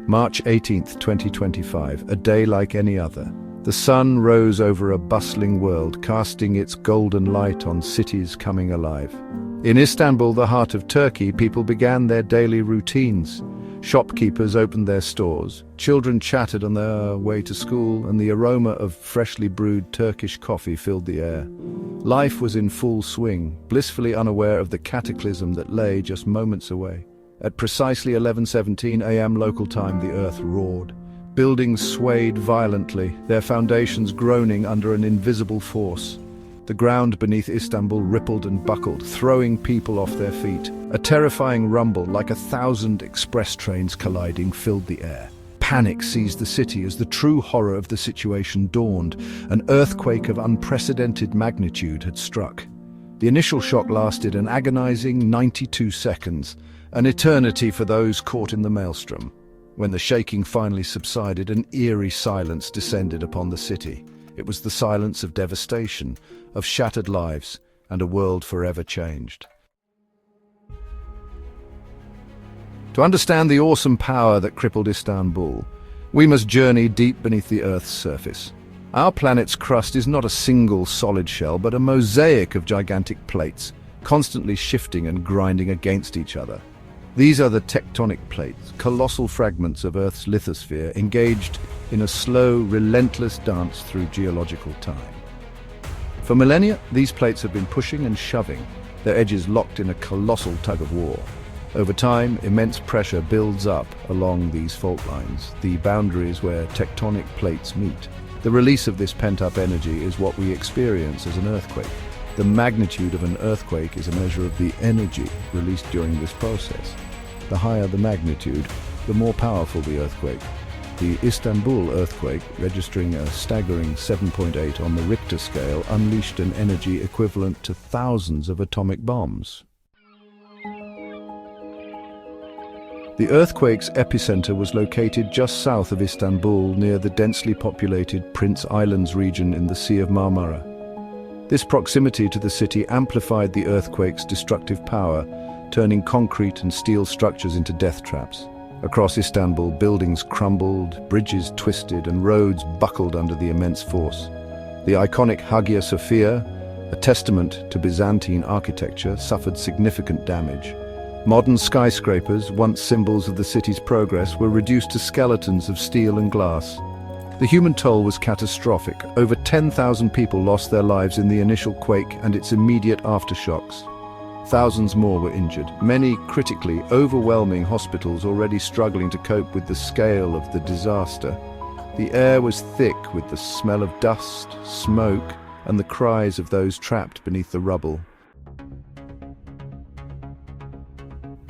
March 18th, 2025, a day like any other. The sun rose over a bustling world, casting its golden light on cities coming alive. In Istanbul, the heart of Turkey, people began their daily routines. Shopkeepers opened their stores, children chattered on their way to school, and the aroma of freshly brewed Turkish coffee filled the air. Life was in full swing, blissfully unaware of the cataclysm that lay just moments away. At precisely 11:17 a.m. local time, the earth roared. Buildings swayed violently, their foundations groaning under an invisible force. The ground beneath Istanbul rippled and buckled, throwing people off their feet. A terrifying rumble, like 1,000 express trains colliding, filled the air. Panic seized the city as the true horror of the situation dawned. An earthquake of unprecedented magnitude had struck. The initial shock lasted an agonizing 92 seconds, an eternity for those caught in the maelstrom. When the shaking finally subsided, an eerie silence descended upon the city. It was the silence of devastation, of shattered lives, and a world forever changed. To understand the awesome power that crippled Istanbul, we must journey deep beneath the Earth's surface. Our planet's crust is not a single solid shell, but a mosaic of gigantic plates, constantly shifting and grinding against each other. These are the tectonic plates, colossal fragments of Earth's lithosphere engaged in a slow, relentless dance through geological time. For millennia, these plates have been pushing and shoving, their edges locked in a colossal tug-of-war. Over time, immense pressure builds up along these fault lines, the boundaries where tectonic plates meet. The release of this pent-up energy is what we experience as an earthquake. The magnitude of an earthquake is a measure of the energy released during this process. The higher the magnitude, the more powerful the earthquake. The Istanbul earthquake, registering a staggering 7.8 on the Richter scale, unleashed an energy equivalent to thousands of atomic bombs. The earthquake's epicenter was located just south of Istanbul, near the densely populated Prince Islands region in the Sea of Marmara. This proximity to the city amplified the earthquake's destructive power, turning concrete and steel structures into death traps. Across Istanbul, buildings crumbled, bridges twisted, and roads buckled under the immense force. The iconic Hagia Sophia, a testament to Byzantine architecture, suffered significant damage. Modern skyscrapers, once symbols of the city's progress, were reduced to skeletons of steel and glass. The human toll was catastrophic. Over 10,000 people lost their lives in the initial quake and its immediate aftershocks. Thousands more were injured, many critically, overwhelming hospitals already struggling to cope with the scale of the disaster. The air was thick with the smell of dust, smoke, and the cries of those trapped beneath the rubble.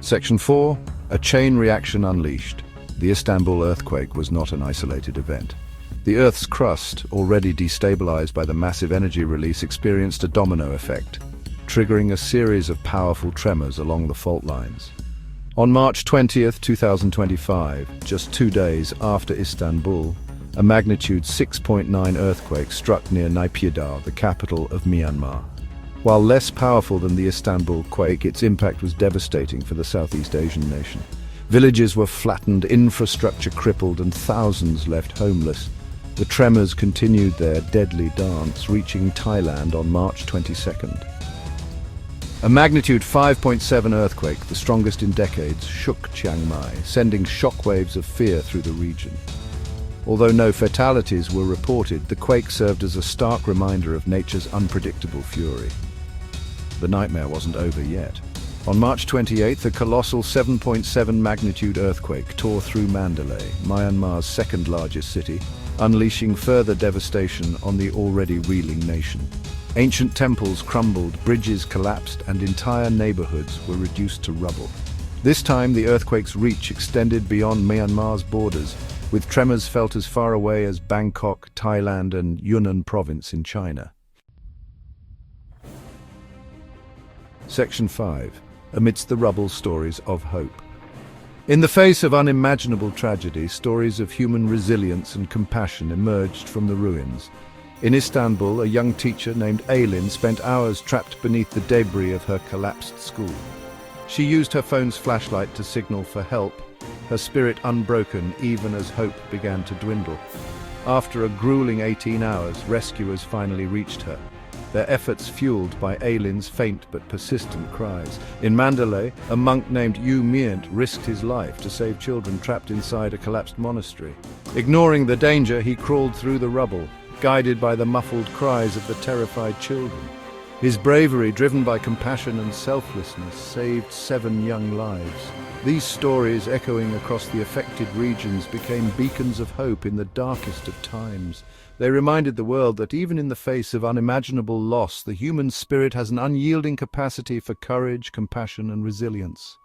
Section 4. A chain reaction unleashed. The Istanbul earthquake was not an isolated event. The Earth's crust, already destabilized by the massive energy release, experienced a domino effect, triggering a series of powerful tremors along the fault lines. On March 20th, 2025, just 2 days after Istanbul, a magnitude 6.9 earthquake struck near Naypyidaw, the capital of Myanmar. While less powerful than the Istanbul quake, its impact was devastating for the Southeast Asian nation. Villages were flattened, infrastructure crippled, and thousands left homeless. The tremors continued their deadly dance, reaching Thailand on March 22nd. A magnitude 5.7 earthquake, the strongest in decades, shook Chiang Mai, sending shockwaves of fear through the region. Although no fatalities were reported, the quake served as a stark reminder of nature's unpredictable fury. The nightmare wasn't over yet. On March 28th, a colossal 7.7 magnitude earthquake tore through Mandalay, Myanmar's second-largest city, unleashing further devastation on the already reeling nation. Ancient temples crumbled, bridges collapsed, and entire neighborhoods were reduced to rubble. This time, the earthquake's reach extended beyond Myanmar's borders, with tremors felt as far away as Bangkok, Thailand, and Yunnan province in China. Section 5. Amidst the rubble, stories of hope. In the face of unimaginable tragedy, stories of human resilience and compassion emerged from the ruins. In Istanbul, a young teacher named Aylin spent hours trapped beneath the debris of her collapsed school. She used her phone's flashlight to signal for help, her spirit unbroken even as hope began to dwindle. After a grueling 18 hours, rescuers finally reached her, their efforts fueled by Aylin's faint but persistent cries. In Mandalay, a monk named Yu Mient risked his life to save children trapped inside a collapsed monastery. Ignoring the danger, he crawled through the rubble, guided by the muffled cries of the terrified children. His bravery, driven by compassion and selflessness, saved 7 young lives. These stories, echoing across the affected regions, became beacons of hope in the darkest of times. They reminded the world that even in the face of unimaginable loss, the human spirit has an unyielding capacity for courage, compassion, and resilience.